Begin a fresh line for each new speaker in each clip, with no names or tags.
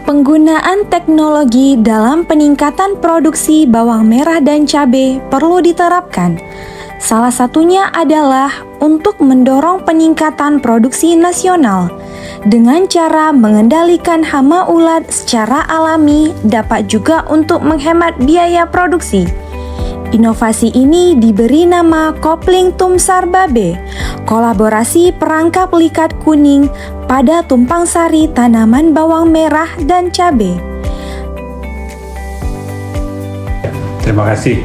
Penggunaan teknologi dalam peningkatan produksi bawang merah dan cabai perlu diterapkan. Salah satunya adalah untuk mendorong peningkatan produksi nasional. Dengan cara mengendalikan hama ulat secara alami dapat juga untuk menghemat biaya produksi. Inovasi ini diberi nama Kopling Tumsar Babe, kolaborasi perangkap likat kuning pada tumpang sari tanaman bawang merah dan cabai.
Terima kasih.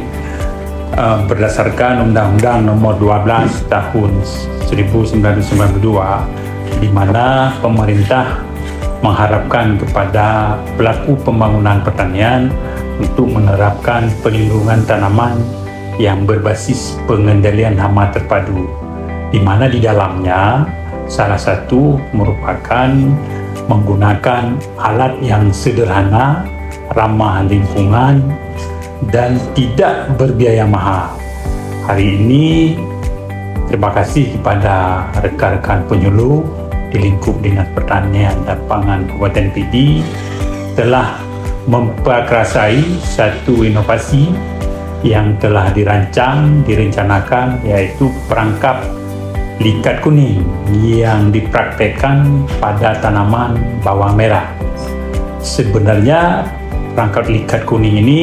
Berdasarkan Undang-Undang Nomor 12 Tahun 1992, di mana pemerintah mengharapkan kepada pelaku pembangunan pertanian untuk menerapkan pelindungan tanaman yang berbasis pengendalian hama terpadu, di mana di dalamnya salah satu merupakan menggunakan alat yang sederhana, ramah lingkungan, dan tidak berbiaya mahal. Hari ini terima kasih kepada rekan-rekan penyuluh di lingkup Dinas Pertanian dan Pangan Kabupaten Pidi telah memperkasai satu inovasi yang telah direncanakan, yaitu perangkap likat kuning yang dipraktekkan pada tanaman bawang merah. Sebenarnya perangkap likat kuning ini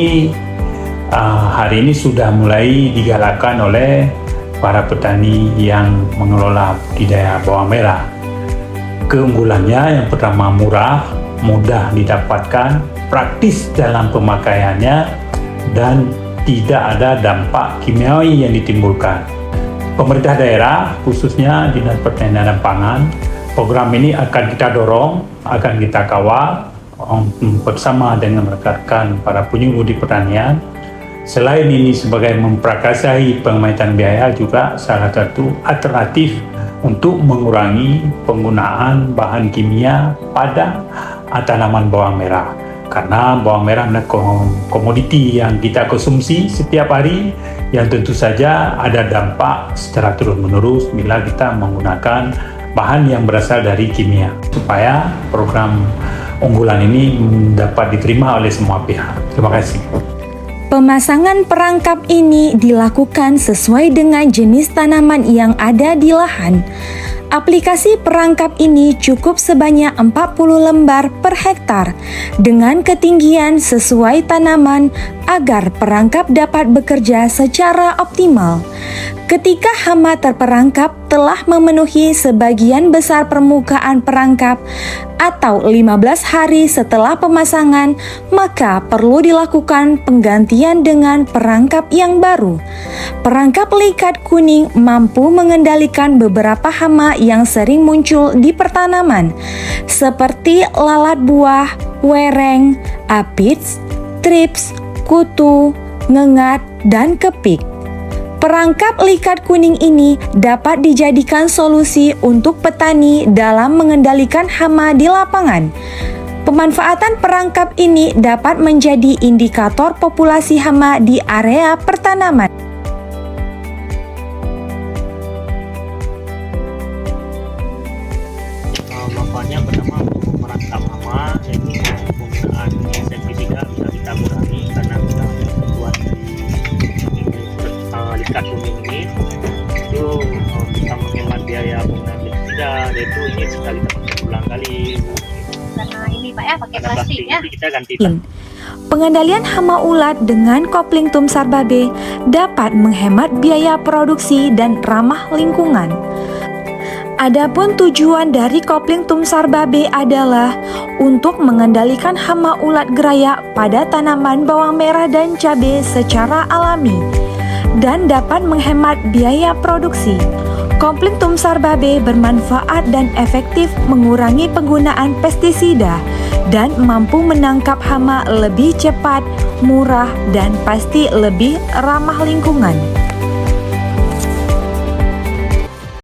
hari ini sudah mulai digalakkan oleh para petani yang mengelola budidaya bawang merah. Keunggulannya yang pertama murah, mudah didapatkan, praktis dalam pemakaiannya, dan tidak ada dampak kimiawi yang ditimbulkan. Pemerintah daerah, khususnya Dinas Pertanian dan Pangan, program ini akan kita dorong, akan kita kawal bersama dengan rekan-rekan para penyuluh di pertanian. Selain ini sebagai memprakarsai penghematan biaya, juga salah satu alternatif untuk mengurangi penggunaan bahan kimia pada tanaman bawang merah. Karena bawang merah adalah komoditi yang kita konsumsi setiap hari, yang tentu saja ada dampak secara terus-menerus bila kita menggunakan bahan yang berasal dari kimia. Supaya program unggulan ini dapat diterima oleh semua pihak. Terima kasih.
Pemasangan perangkap ini dilakukan sesuai dengan jenis tanaman yang ada di lahan. Aplikasi perangkap ini cukup sebanyak 40 lembar per hektar dengan ketinggian sesuai tanaman agar perangkap dapat bekerja secara optimal. Ketika hama terperangkap telah memenuhi sebagian besar permukaan perangkap atau 15 hari setelah pemasangan, maka perlu dilakukan penggantian dengan perangkap yang baru. Perangkap likat kuning mampu mengendalikan beberapa hama yang sering muncul di pertanaman, seperti lalat buah, wereng, aphids, thrips, kutu, ngengat, dan kepik. Perangkap likat kuning ini dapat dijadikan solusi untuk petani dalam mengendalikan hama di lapangan. Pemanfaatan perangkap ini dapat menjadi indikator populasi hama di area pertanaman.
Manfaatnya pertama untuk merangkap hama, yaitu penggunaan insektisida bisa kita kurangi karena kita buat di likat kuning ini itu bisa menghemat biaya penggunaan pestisida, yaitu ini sekali kita pakai ulang kali.
Karena ini Pak ya pakai plastik ya.
Kita ganti.
Pengendalian hama ulat dengan Kopling Tumsar Babe dapat menghemat biaya produksi dan ramah lingkungan. Adapun tujuan dari Kopling Tumsar Babe adalah untuk mengendalikan hama ulat gerayak pada tanaman bawang merah dan cabai secara alami dan dapat menghemat biaya produksi. Kopling Tumsar Babe bermanfaat dan efektif mengurangi penggunaan pestisida dan mampu menangkap hama lebih cepat, murah, dan pasti lebih ramah lingkungan.